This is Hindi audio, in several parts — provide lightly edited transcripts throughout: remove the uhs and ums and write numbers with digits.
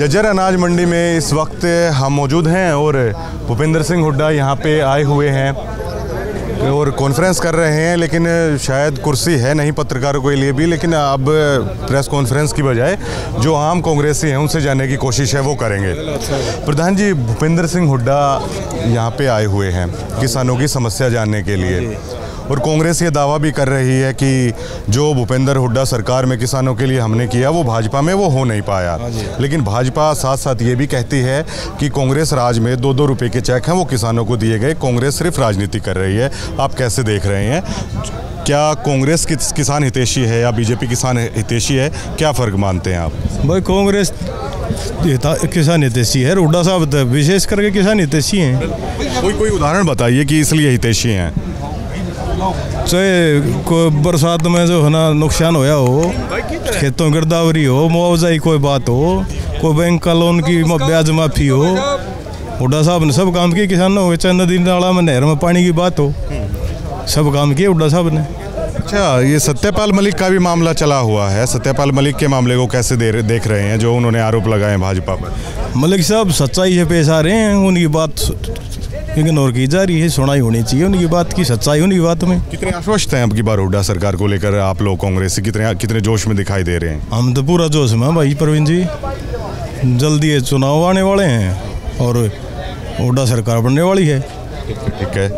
जज्जर अनाज मंडी में इस वक्त हम मौजूद हैं और भूपेंद्र सिंह हुड्डा यहाँ पे आए हुए हैं और कॉन्फ्रेंस कर रहे हैं, लेकिन शायद कुर्सी है नहीं पत्रकारों के लिए भी, लेकिन अब प्रेस कॉन्फ्रेंस की बजाय जो आम कांग्रेसी हैं उनसे जानने की कोशिश है वो करेंगे। प्रधान जी, भूपेंद्र सिंह हुड्डा यहाँ पे आए हुए हैं किसानों की समस्या जानने के लिए, और कांग्रेस ये दावा भी कर रही है कि जो भूपेंद्र हुड्डा सरकार में किसानों के लिए हमने किया वो भाजपा में वो हो नहीं पाया। लेकिन भाजपा साथ साथ ये भी कहती है कि कांग्रेस राज में 2-2 रुपये के चेक हैं वो किसानों को दिए गए, कांग्रेस सिर्फ राजनीति कर रही है। आप कैसे देख रहे हैं? क्या कांग्रेस किसान हितैषी है या बीजेपी किसान हितैषी है? क्या फ़र्क मानते हैं आप? भाई कांग्रेस किसान हितैषी है, हुड्डा साहब विशेष करके किसान हितैषी हैं। कोई उदाहरण बताइए कि इसलिए हितैषी हैं। चाहे कोई बरसात में जो है ना नुकसान होया हो, खेतों की गिरदावरी हो, मुआवजा की कोई बात हो, कोई बैंक का लोन की ब्याज माफ़ी हो, हुड्डा साहब ने सब काम किए किसानों को। चाहे नदी नाला में नहर में पानी की बात हो, सब काम किए हुड्डा साहब ने। अच्छा, ये सत्यपाल मलिक का भी मामला चला हुआ है। सत्यपाल मलिक के मामले को कैसे देख रहे हैं, जो उन्होंने आरोप लगाए भाजपा पर? मलिक साहब सच्चाई से पेश आ रहे हैं, उनकी बात इग्नोर की जा रही है, सुनाई होनी चाहिए उनकी बात की, सच्चाई उनकी बात में। कितने आश्वस्त हैं अब की बार हुड्डा सरकार को लेकर आप लोग कांग्रेस से? कितने जोश में दिखाई दे रहे हैं? हम तो पूरा जोश में भाई प्रवीण जी, जल्दी ये चुनाव आने वाले हैं और हुड्डा सरकार बनने वाली है। ठीक है,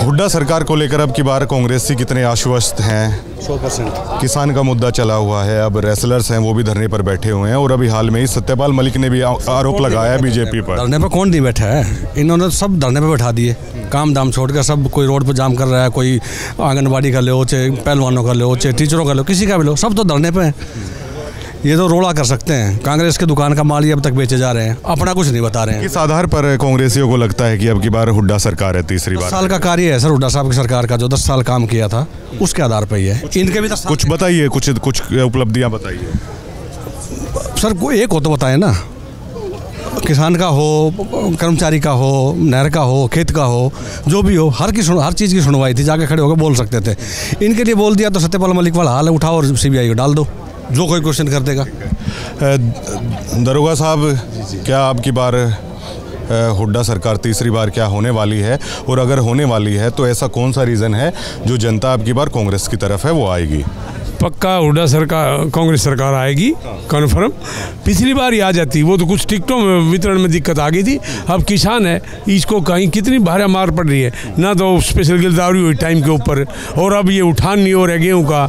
हुड्डा सरकार को लेकर अब की बार कांग्रेसी कितने आश्वस्त हैं? 100%। किसान का मुद्दा चला हुआ है, अब रेसलर्स हैं वो भी धरने पर बैठे हुए हैं, और अभी हाल में ही सत्यपाल मलिक ने भी आरोप लगाया बीजेपी पर। धरने पर कौन नहीं बैठा है? इन्होंने सब धरने पर बैठा दिए, काम दाम छोड़कर सब। कोई रोड पर जाम कर रहा है, कोई आंगनबाड़ी का लो, चाहे पहलवानों का लो, चाहे टीचरों का लो, किसी का भी लो, सब तो धरने पर है। ये तो रोड़ा कर सकते हैं, कांग्रेस के दुकान का माल ही अब तक बेचे जा रहे हैं, अपना कुछ नहीं बता रहे हैं। किस आधार पर कांग्रेसियों को लगता है कि अब की बार हुड्डा सरकार है तीसरी बार? 10 साल का कार्य है सर हुड्डा साहब की सरकार का, जो 10 साल काम किया था उसके आधार पर ही है। इनके भी कुछ बताइए, कुछ उपलब्धियां बताइए सर। कोई एक हो तो बताए ना, किसान का हो, कर्मचारी का हो, नहर का हो, खेत का हो, जो भी हो, हर चीज़ की सुनवाई थी, जाके खड़े होकर बोल सकते थे। इनके लिए बोल दिया तो सत्यपाल मलिक वाला हाल है, उठाओ और CBI को डाल दो, जो कोई क्वेश्चन कर देगा। दरोगा साहब, क्या अब की बार हुड्डा सरकार तीसरी बार क्या होने वाली है, और अगर होने वाली है तो ऐसा कौन सा रीज़न है जो जनता अब की बार कांग्रेस की तरफ है वो आएगी? पक्का हुड्डा सरकार, कांग्रेस सरकार आएगी कन्फर्म। पिछली बार ही आ जाती, वो तो कुछ टिकटों में वितरण में दिक्कत आ गई थी। अब किसान है, इसको कहीं कितनी भारी मार पड़ रही है ना, तो स्पेशल गिरदावरी हुई टाइम के ऊपर, और अब ये उठान नहीं हो रहा है गेहूँ का,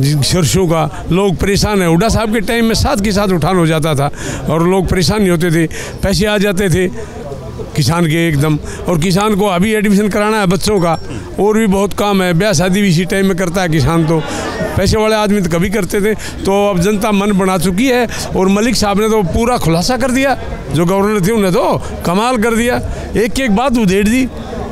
सरसों का, लोग परेशान है। हुड्डा साहब के टाइम में साथ के साथ उठान हो जाता था और लोग परेशान नहीं होते थे, पैसे आ जाते थे किसान के एकदम। और किसान को अभी एडमिशन कराना है बच्चों का, और भी बहुत काम है, ब्याह शादी भी इसी टाइम में करता है किसान। तो पैसे वाले आदमी तो कभी करते थे, तो अब जनता मन बना चुकी है। और मलिक साहब ने तो पूरा खुलासा कर दिया, जो गवर्नर थे उन्होंने तो कमाल कर दिया, एक बात उधेड़ दी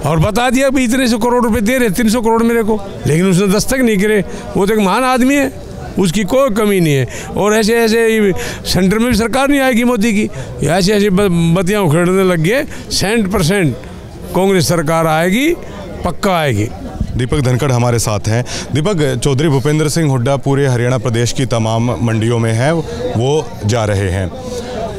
और बता दिया कि इतने से करोड़ रुपए दे रहे, 300 करोड़ मेरे को, लेकिन उसने दस्तक नहीं करे। वो तो एक महान आदमी है, उसकी कोई कमी नहीं है। और ऐसे ऐसे सेंटर में भी सरकार नहीं आएगी मोदी की, ऐसे बत्तियाँ उखड़ने लग गए। 100% कांग्रेस सरकार आएगी, पक्का आएगी। दीपक धनखड़ हमारे साथ हैं। दीपक, चौधरी भूपेंद्र सिंह हुड्डा पूरे हरियाणा प्रदेश की तमाम मंडियों में हैं, वो जा रहे हैं,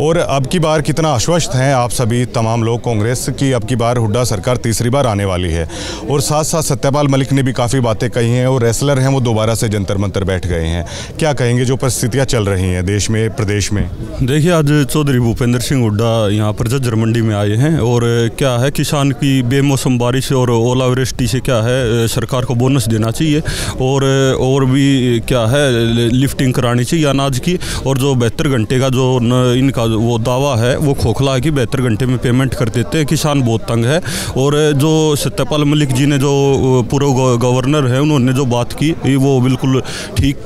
और अब की बार कितना आश्वस्त हैं आप सभी तमाम लोग कांग्रेस की अब की बार हुड्डा सरकार तीसरी बार आने वाली है? और साथ साथ सत्यपाल मलिक ने भी काफ़ी बातें कही हैं, और रेसलर हैं वो दोबारा से जंतर मंतर बैठ गए हैं। क्या कहेंगे जो परिस्थितियां चल रही हैं देश में, प्रदेश में? देखिए, आज चौधरी भूपेंद्र सिंह हुड्डा यहाँ पर जज्जर मंडी में आए हैं, और क्या है, किसान की बेमौसम बारिश और ओलावृष्टि से क्या है, सरकार को बोनस देना चाहिए, और भी क्या है, लिफ्टिंग करानी चाहिए अनाज की। और जो 72 घंटे का जो इनका वो दावा है वो खोखला है कि 72 घंटे में पेमेंट कर देते हैं, किसान बहुत तंग है। और जो सत्यपाल मलिक जी ने, जो पूर्व गवर्नर है, उन्होंने जो बात की वो बिल्कुल ठीक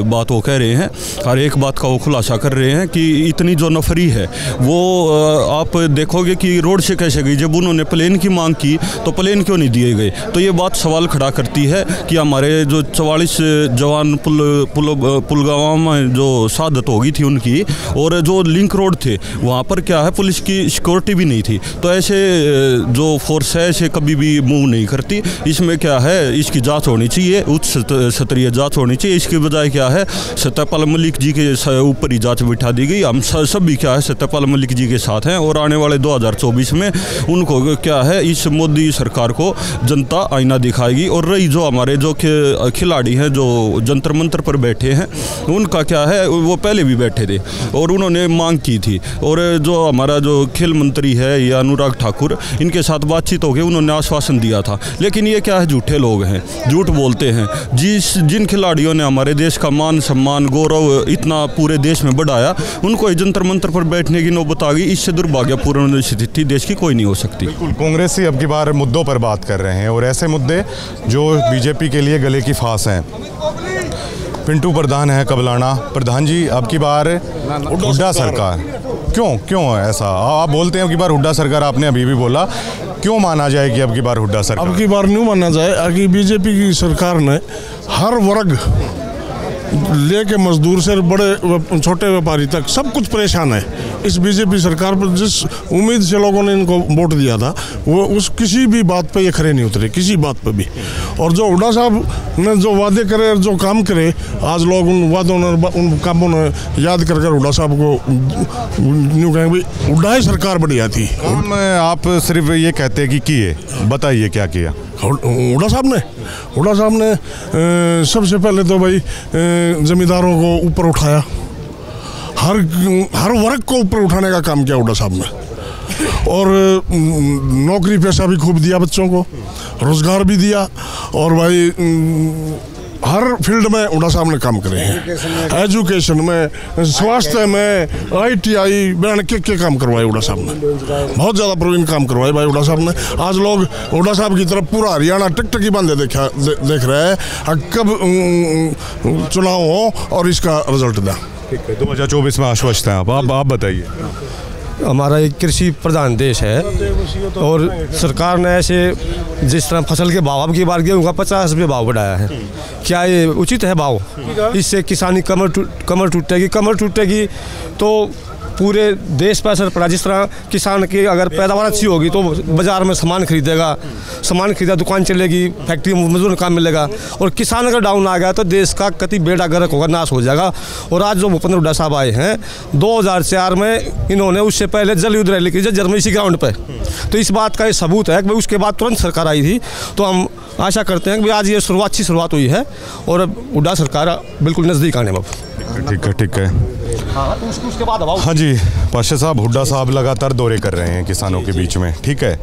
बात वो कह रहे हैं, और एक बात का वो खुलासा कर रहे हैं कि इतनी जो नफरी है वो आप देखोगे कि रोड से कैसे गई। जब उन्होंने प्लेन की मांग की तो प्लेन क्यों नहीं दिए गए? तो ये बात सवाल खड़ा करती है कि हमारे जो 44 जवान पुलवामा में जो शहादत हो गई थी उनकी, और जो लिंक रोड रोड थे वहाँ पर क्या है पुलिस की सिक्योरिटी भी नहीं थी। तो ऐसे जो फोर्स है ऐसे कभी भी मूव नहीं करती। इसमें क्या है इसकी जांच होनी चाहिए, उच्च स्तरीय जांच होनी चाहिए। इसके बजाय क्या है सत्यपाल मलिक जी के ऊपर ही जांच बिठा दी गई। हम सब भी क्या है सत्यपाल मलिक जी के साथ हैं और आने वाले 2024 में उनको क्या है इस मोदी सरकार को जनता आईना दिखाएगी। और रही जो हमारे जो खिलाड़ी हैं जो जंतर मंतर पर बैठे हैं उनका क्या है वो पहले भी बैठे थे और उन्होंने मांग की थी। और जो हमारा जो खेल मंत्री है या अनुराग ठाकुर इनके साथ बातचीत हो गई, उन्होंने आश्वासन दिया था। लेकिन ये क्या है झूठे लोग हैं, झूठ बोलते हैं। जिन खिलाड़ियों ने हमारे देश का मान सम्मान गौरव इतना पूरे देश में बढ़ाया उनको जंतर मंतर पर बैठने की नौबत आ गई। इससे दुर्भाग्यपूर्ण स्थिति देश की कोई नहीं हो सकती। बिल्कुल, कांग्रेस ही अब की बार मुद्दों पर बात कर रहे हैं और ऐसे मुद्दे जो बीजेपी के लिए गले की फांस हैं। पिंटू प्रधान है कबलाना। प्रधान जी अब की बार हुड्डा सरकार क्यों ऐसा आप बोलते हैं? अब की बार हुड्डा सरकार आपने अभी भी बोला, क्यों माना जाए कि अब की बार हुड्डा सरकार? अब की बार नहीं माना जाए कि बीजेपी की सरकार ने हर वर्ग लेके मजदूर से बड़े छोटे व्यापारी तक सब कुछ परेशान है इस बीजेपी सरकार पर। जिस उम्मीद से लोगों ने इनको वोट दिया था वो उस किसी भी बात पे ये खरे नहीं उतरे, किसी बात पे भी। और जो हुड्डा साहब ने जो वादे करे और जो काम करे, आज लोग उन वादों ने उन कामों ने याद कर हुड्डा साहब को यूँ कहें भाई हुड्डा ही सरकार बढ़िया थी। आप सिर्फ ये कहते हैं कि किए, बताइए क्या किया हुड्डा साहब ने सबसे पहले तो भाई जमींदारों को ऊपर उठाया, हर वर्ग को ऊपर उठाने का काम किया हुड्डा साहब ने। और नौकरी पैसा भी खूब दिया, बच्चों को रोजगार भी दिया। और भाई हर फील्ड में हुड्डा साहब ने काम करे हैं। एजुकेशन में, स्वास्थ्य में, ITI बयान के काम करवाए हुड्डा साहब ने, बहुत ज़्यादा प्रवीण काम करवाए भाई हुड्डा साहब ने। आज लोग हुड्डा साहब की तरफ पूरा हरियाणा टिकटकी बांधे देख रहे हैं कब चुनाव हो और इसका रिजल्ट दें। ठीक है, 2024 में आश्वस्त हैं आप बताइए। हमारा एक कृषि प्रधान देश है और सरकार ने ऐसे जिस तरह फसल के भाव की बार गेहूँ का 50 रुपये भाव बढ़ाया है, क्या ये उचित है भाव? इससे किसानी कमर टूटेगी तो पूरे देश पर असर पड़ा। जिस तरह किसान की अगर पैदावार अच्छी होगी तो बाज़ार में सामान खरीदा, दुकान चलेगी, फैक्ट्री में मजदूर काम मिलेगा। और किसान अगर डाउन आ गया तो देश का कति बेड़ा गर्क होगा, नाश हो जाएगा। और आज जो भूपेंद्र हुड्डा साहब आए हैं 2004 में, इन्होंने उससे पहले जल युद्ध रैली की जर्मनी इसी ग्राउंड पर। तो इस बात का ये सबूत है कि भाई उसके बाद तुरंत सरकार आई थी। तो हम आशा करते हैं कि आज ये अच्छी शुरुआत हुई है और हुड्डा सरकार बिल्कुल नज़दीक आने में। ठीक है। उसके बाद हाँ जी पाशा साहब, हुड्डा साहब लगातार दौरे कर रहे हैं किसानों के बीच में, ठीक है,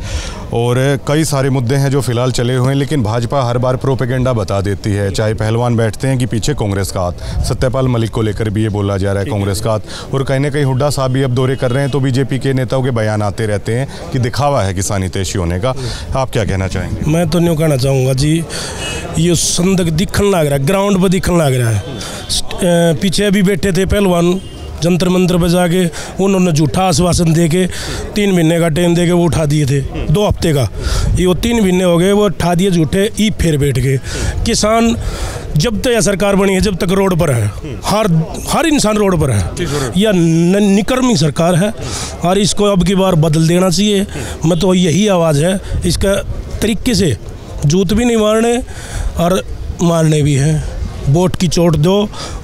और कई सारे मुद्दे हैं जो फिलहाल चले हुए हैं। लेकिन भाजपा हर बार प्रोपेगेंडा बता देती है, चाहे पहलवान बैठते हैं कि पीछे कांग्रेस का हाथ। सत्यपाल मलिक को लेकर भी ये बोला जा रहा है कांग्रेस का हाथ। और कहीं ना कहीं हुड्डा साहब भी अब दौरे कर रहे हैं तो बीजेपी के नेताओं के बयान आते रहते हैं कि दिखावा है किसानी तेजी होने का। आप क्या कहना चाहेंगे? मैं तो न्यू कहना चाहूँगा जी, ये संदक दिखने लग रहा है, ग्राउंड पर दिखने लग रहा है। पीछे भी बैठे थे पहलवान जंतर मंतर बजा के, उन्होंने झूठा आश्वासन दे के 3 महीने का टाइम दे के वो उठा दिए थे, 2 हफ्ते का। ये वो 3 महीने हो गए, वो उठा दिए झूठे, ईब फिर बैठ गए। किसान जब तक यह सरकार बनी है जब तक रोड पर है, हर इंसान रोड पर है। यह निकर्मी सरकार है और इसको अब की बार बदल देना चाहिए। मैं तो यही आवाज़ है, इसका तरीके से जूत भी नहीं मारने और मारने भी हैं। वोट की चोट दो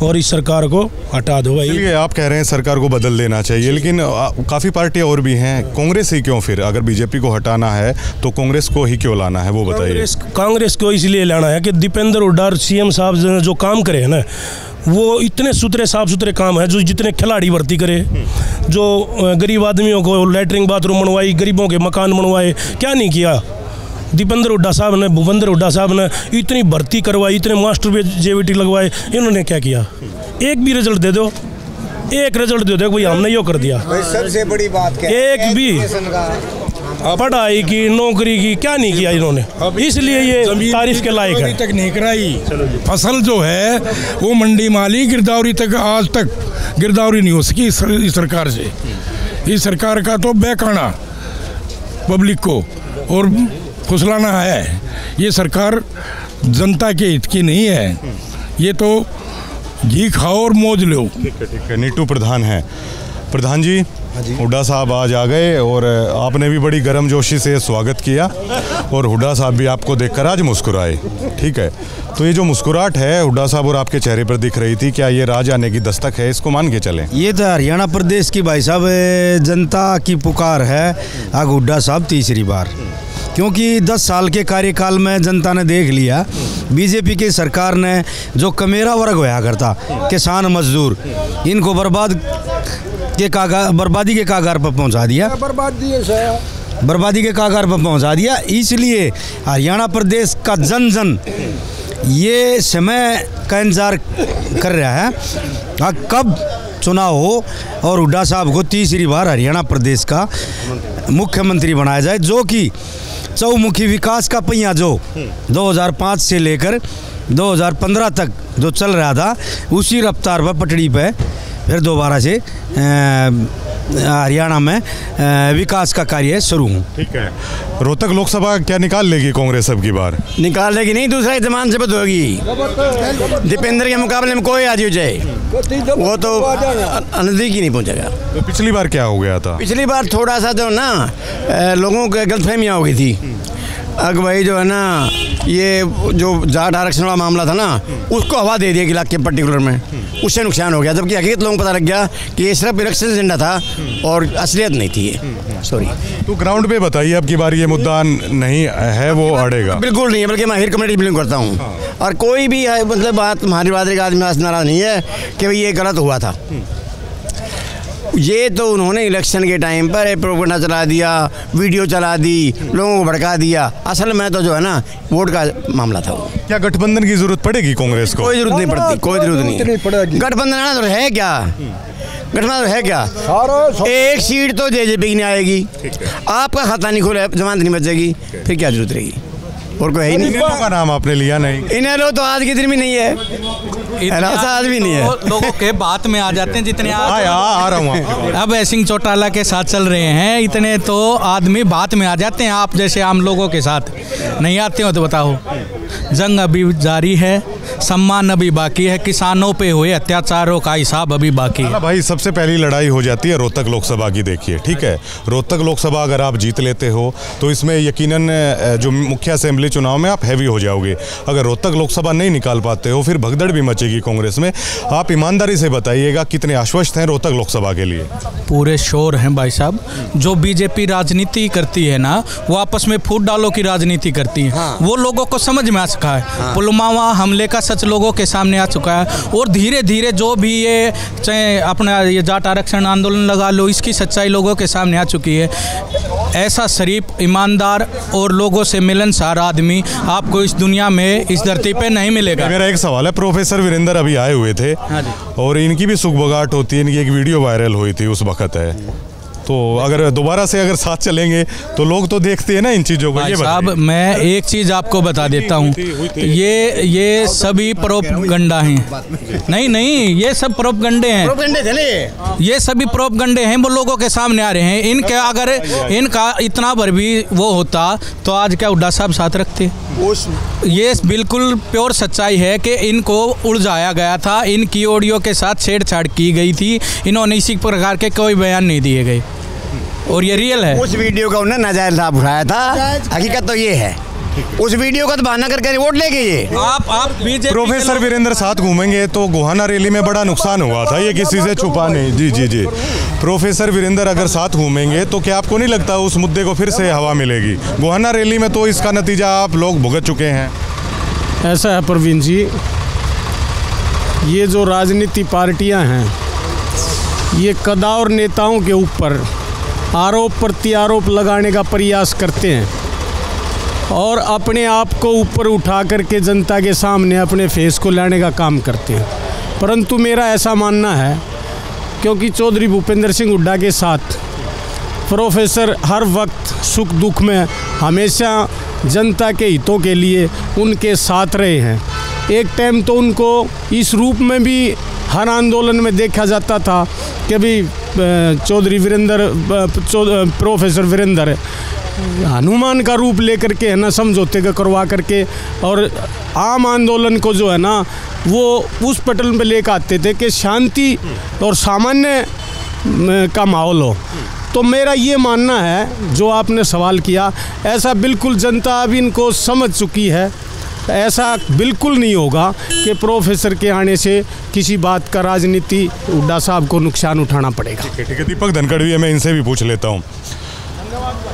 और इस सरकार को हटा दो भाई। चलिए, आप कह रहे हैं सरकार को बदल देना चाहिए, लेकिन काफ़ी पार्टियां और भी हैं। कांग्रेस ही क्यों फिर? अगर बीजेपी को हटाना है तो कांग्रेस को ही क्यों लाना है, वो बताइए। कांग्रेस को इसलिए लाना है कि दीपेंद्र हुड्डा और CM साहब जो काम करे हैं ना, वो इतने साफ सुथरे काम है। जो जितने खिलाड़ी भर्ती करे, जो गरीब आदमियों को लैटरिन बाथरूम बनवाई, गरीबों के मकान बनवाए, क्या नहीं किया दीपेंद्र हुड्डा साहब ने, भूपेंद्र हुड्डा साहब ने। इतनी भर्ती करवाई, इतने मास्टर JVT लगवाए, इन्होंने क्या किया? एक भी रिजल्ट दे दो, एक रिजल्ट दे दो, कोई हमने यो कर दिया। सबसे बड़ी बात क्या है? एक भी पढ़ाई की, नौकरी की क्या नहीं किया इन्होंने, इसलिए ये तारीफ के लायक है। तक नहीं कराई। फसल जो है वो मंडी माली गिरदावरी तक, आज तक गिरदावरी नहीं हो सकी इस सरकार से। इस सरकार का तो बहकाना पब्लिक को और फुसलाना है। ये सरकार जनता के हित की नहीं है, ये तो घी खाओ और मौज लो। ठीक है। नीटू प्रधान है। प्रधान जी, हुड्डा साहब आज आ गए और आपने भी बड़ी गर्मजोशी से स्वागत किया और हुड्डा साहब भी आपको देखकर आज मुस्कुराए, ठीक है। तो ये जो मुस्कुराहट है हुड्डा साहब और आपके चेहरे पर दिख रही थी, क्या ये राज आने की दस्तक है, इसको मान के चलें? ये तो हरियाणा प्रदेश की भाई साहब जनता की पुकार है आग हुड्डा साहब तीसरी बार, क्योंकि 10 साल के कार्यकाल में जनता ने देख लिया बीजेपी की सरकार ने जो कमेरा वर्ग होया करता, किसान मजदूर, इनको बर्बादी के कागार पर पहुंचा दिया, बर्बादी के कागार पर पहुंचा दिया। इसलिए हरियाणा प्रदेश का जन जन ये समय का इंतजार कर रहा है कब चुनाव हो और हुड्डा साहब को तीसरी बार हरियाणा प्रदेश का मुख्यमंत्री बनाया जाए, जो कि चौमुखी विकास का पहिया जो 2005 से लेकर 2015 तक जो चल रहा था उसी रफ्तार पर पटड़ी पे फिर दोबारा से हरियाणा में विकास का कार्य शुरू हो। ठीक है। रोहतक लोकसभा क्या निकाल लेगी कांग्रेस अब की बार? निकाल लेगी नहीं, दूसरा इत्तेमाम जब्त होगी। दीपेंद्र के मुकाबले में कोई आ जाए वो तो नज़दीक ही नहीं पहुंचेगा। तो पिछली बार क्या हो गया था? पिछली बार थोड़ा सा जो ना लोगों को गलतफहमियाँ हो गई थी। अब भाई जो है ना ये जो जाट आरक्षण वाला मामला था ना उसको हवा दे दिया इलाके के पर्टिकुलर में, उससे नुकसान हो गया, जबकि हकीकत लोगों को पता लग गया कि ये सिर्फ इलेक्शन एजेंडा था और असलियत नहीं थी ये। सॉरी। तो ग्राउंड पे बताइए अब की बार ये मुद्दा नहीं है वो अड़ेगा? बिल्कुल नहीं है, बल्कि मैं हिर कम्युनिटी बिलोंग करता हूँ और कोई भी मतलब बात हमारी बात का आदमी नाराज नहीं है कि भाई ये गलत हुआ था। ये तो उन्होंने इलेक्शन के टाइम पर प्रोपेगेंडा चला दिया, वीडियो चला दी, लोगों को भड़का दिया। असल में तो जो है ना वोट का मामला था वो। क्या गठबंधन की जरूरत पड़ेगी कांग्रेस को? कोई जरूरत नहीं पड़ती, कोई जरूरत नहीं। गठबंधन तो है क्या, गठबंधन है क्या? एक सीट तो जेजेपी की नहीं आएगी, आपका खाता नहीं खुला, जमानत नहीं बचेगी, फिर क्या जरूरत रहेगी? और कोई है ही नहीं। का नाम आपने लिया नहीं? इनेलो तो आज के दिन भी नहीं है, आज भी नहीं है। लोगों के बात में आ जाते हैं जितने आ रहा हूँ। अब सिंह चौटाला के साथ चल रहे हैं इतने तो आदमी बात में आ जाते हैं। आप जैसे आम लोगों के साथ नहीं आते हो तो बताओ। जंग अभी जारी है, सम्मान अभी बाकी है, किसानों पे हुए अत्याचारों का हिसाब अभी बाकी है। भाई सबसे पहली लड़ाई हो जाती है रोहतक लोकसभा की। देखिए ठीक है, रोहतक लोकसभा अगर आप जीत लेते हो तो इसमें यकीनन जो मुख्य असेंबली चुनाव में आप हैवी हो जाओगे। अगर रोहतक लोकसभा नहीं निकाल पाते हो फिर भगदड़ भी मचेगी कांग्रेस में। आप ईमानदारी से बताइएगा कितने आश्वस्त हैं रोहतक लोकसभा के लिए? पूरे शोर हैं भाई साहब। जो बीजेपी राजनीति करती है ना वो आपस में फूट डालो की राजनीति करती है। वो लोगों को समझ में आ चुका है। पुलवामा हमले का सच लोगों के सामने आ चुका है और धीरे धीरे जो भी ये चाहे अपना ये जाट आरक्षण आंदोलन लगा लो, इसकी सच्चाई लोगों के सामने आ चुकी है। ऐसा शरीफ, ईमानदार और लोगों से मिलनसार आदमी आपको इस दुनिया में, इस धरती पे नहीं मिलेगा। मेरा एक सवाल है, प्रोफेसर वीरेंद्र अभी आए हुए थे और इनकी भी सुखबगाहट होती है, इनकी एक वीडियो वायरल हुई थी उस वक्त है, तो अगर दोबारा से अगर साथ चलेंगे तो लोग तो देखते हैं ना इन चीज़ों को। ये साहब मैं एक चीज़ आपको बता देता हूँ, ये सभी प्रोपगंडा हैं। नहीं ये सब प्रोपगंडे हैं, ये सभी प्रोपगंडे हैं, वो लोगों के सामने आ रहे हैं। इनके अगर इनका इतना भर भी वो होता तो आज क्या हुड्डा साहब साथ रखते? ये बिल्कुल प्योर सच्चाई है कि इनको उलझाया गया था, इनकी ऑडियो के साथ छेड़छाड़ की गई थी, इन्होंने इसी प्रकार के कोई बयान नहीं दिए गए और ये रियल है। उस वीडियो का उन्होंने नाजायज लाभ उठाया था, हकीकत तो ये है। उस वीडियो का तो बहाना करके वोट ले गए। आप प्रोफेसर वीरेंद्र साथ घूमेंगे तो गोहाना रैली में बड़ा नुकसान हुआ था, ये किसी से छुपा नहीं। जी प्रोफेसर वीरेंद्र अगर साथ घूमेंगे तो क्या आपको नहीं लगता उस मुद्दे को फिर से हवा मिलेगी? गोहाना रैली में तो इसका नतीजा आप लोग भुगत चुके हैं। ऐसा है प्रवीण जी, ये जो राजनीति पार्टियां हैं ये कदावर नेताओं के ऊपर आरोप प्रत्यारोप लगाने का प्रयास करते हैं और अपने आप को ऊपर उठा करके जनता के सामने अपने फेस को लाने का काम करते हैं। परंतु मेरा ऐसा मानना है, क्योंकि चौधरी भूपेंद्र सिंह हुड्डा के साथ प्रोफेसर हर वक्त सुख दुख में हमेशा जनता के हितों के लिए उनके साथ रहे हैं। एक टाइम तो उनको इस रूप में भी हर आंदोलन में देखा जाता था कि भाई चौधरी वीरेंद्र, प्रोफेसर वीरेंद्र हनुमान का रूप लेकर के है ना समझौते का करवा करके और आम आंदोलन को जो है ना वो उस पटल पे लेकर आते थे कि शांति और सामान्य का माहौल हो। तो मेरा ये मानना है, जो आपने सवाल किया, ऐसा बिल्कुल जनता अब इनको समझ चुकी है। ऐसा बिल्कुल नहीं होगा कि प्रोफेसर के आने से किसी बात का राजनीति हुड्डा साहब को नुकसान उठाना पड़ेगा। ठीक है, दीपक धनखड़ भी है, मैं इनसे भी पूछ लेता हूँ।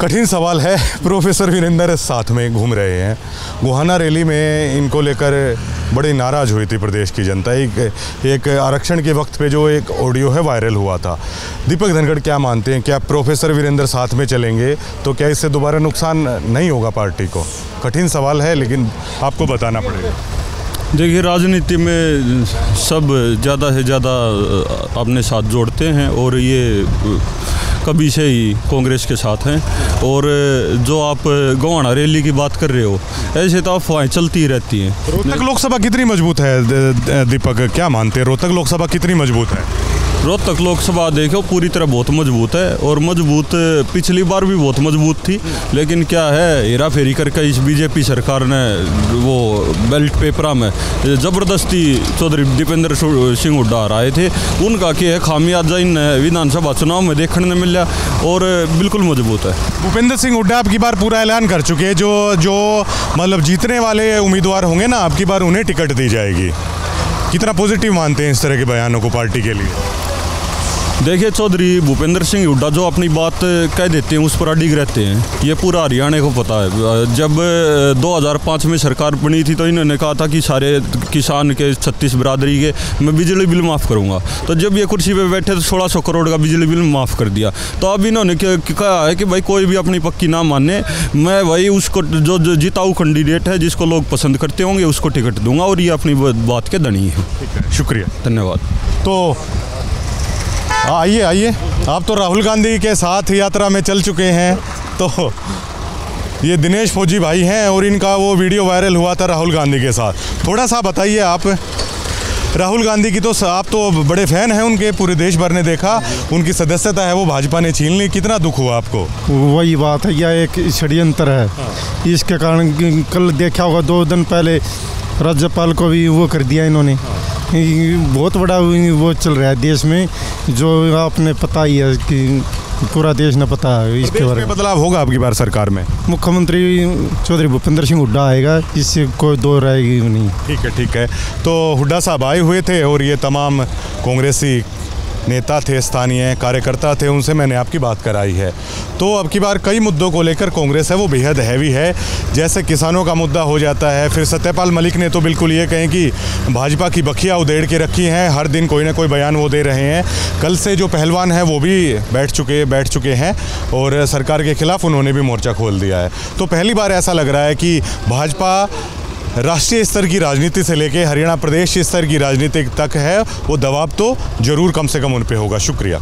कठिन सवाल है, प्रोफेसर वीरेंद्र साथ में घूम रहे हैं। गोहाना रैली में इनको लेकर बड़ी नाराज़ हुई थी प्रदेश की जनता। एक आरक्षण के वक्त पे जो एक ऑडियो है वायरल हुआ था। दीपक धनखड़ क्या मानते हैं, क्या प्रोफेसर वीरेंद्र साथ में चलेंगे तो क्या इससे दोबारा नुकसान नहीं होगा पार्टी को? कठिन सवाल है लेकिन आपको बताना पड़ेगा। देखिए, राजनीति में सब ज़्यादा से ज़्यादा अपने साथ जोड़ते हैं और ये कभी से ही कांग्रेस के साथ हैं। और जो आप गोहाना रैली की बात कर रहे हो, ऐसे तो अफवाहें चलती ही रहती हैं। रोहतक लोकसभा कितनी मजबूत है दीपक, क्या मानते हैं? रोहतक लोकसभा कितनी मजबूत है? रोहतक लोकसभा देखो पूरी तरह बहुत मजबूत है, और मजबूत पिछली बार भी बहुत मजबूत थी। लेकिन क्या है, हेरा फेरी करके इस बीजेपी सरकार ने वो बेल्ट पेपरा में ज़बरदस्ती चौधरी दीपेंद्र सिंह हुड्डा हराए थे। उनका क्या है खामियाजा इन विधानसभा चुनाव में देखने को मिला और बिल्कुल मजबूत है। भूपेंद्र सिंह हुड्डा अब की बार पूरा ऐलान कर चुके हैं, जो मतलब जीतने वाले उम्मीदवार होंगे ना, अब की बार उन्हें टिकट दी जाएगी। कितना पॉजिटिव मानते हैं इस तरह के बयानों को पार्टी के लिए? देखिए, चौधरी भूपेंद्र सिंह हुड्डा जो अपनी बात कह देते हैं उस पर अडिग रहते हैं। ये पूरा हरियाणा को पता है। जब 2005 में सरकार बनी थी तो इन्होंने कहा था कि सारे किसान के 36 बिरादरी के मैं बिजली बिल माफ़ करूंगा। तो जब ये कुर्सी पे बैठे तो 1600 करोड़ का बिजली बिल माफ़ कर दिया। तो अब इन्होंने कहा है कि भाई कोई भी अपनी पक्की ना माने, मैं भाई उसको जो जिताऊ कैंडिडेट है जिसको लोग पसंद करते होंगे उसको टिकट दूंगा, और ये अपनी बात के धनी है। शुक्रिया, धन्यवाद। तो आइए, आप तो राहुल गांधी के साथ यात्रा में चल चुके हैं। तो ये दिनेश फौजी भाई हैं और इनका वो वीडियो वायरल हुआ था राहुल गांधी के साथ। थोड़ा सा बताइए आप, राहुल गांधी की तो आप तो बड़े फैन हैं उनके, पूरे देश भर ने देखा, उनकी सदस्यता है वो भाजपा ने छीन ली। कितना दुख हुआ आपको? वही बात है, यह एक षड्यंत्र है। इसके कारण कल देखा होगा 2 दिन पहले राज्यपाल को भी वो कर दिया इन्होंने। बहुत बड़ा वो चल रहा है देश में, जो आपने पता ही है कि पूरा देश ने पता है इसके बारे में। बदलाव होगा आपकी बार सरकार में? मुख्यमंत्री चौधरी भूपेंद्र सिंह हुड्डा आएगा, इससे कोई दो राय नहीं। ठीक है। तो हुड्डा साहब आए हुए थे और ये तमाम कांग्रेसी नेता थे, स्थानीय कार्यकर्ता थे, उनसे मैंने आपकी बात कराई है। तो अब की बार कई मुद्दों को लेकर कांग्रेस है वो बेहद हैवी है। जैसे किसानों का मुद्दा हो जाता है, फिर सत्यपाल मलिक ने तो बिल्कुल ये कहें कि भाजपा की बखिया उधेड़ के रखी हैं, हर दिन कोई ना कोई बयान वो दे रहे हैं। कल से जो पहलवान हैं वो भी बैठ चुके हैं और सरकार के खिलाफ उन्होंने भी मोर्चा खोल दिया है। तो पहली बार ऐसा लग रहा है कि भाजपा राष्ट्रीय स्तर की राजनीति से लेके हरियाणा प्रदेश स्तर की राजनीति तक है वो दबाव तो जरूर कम से कम उन पे होगा। शुक्रिया।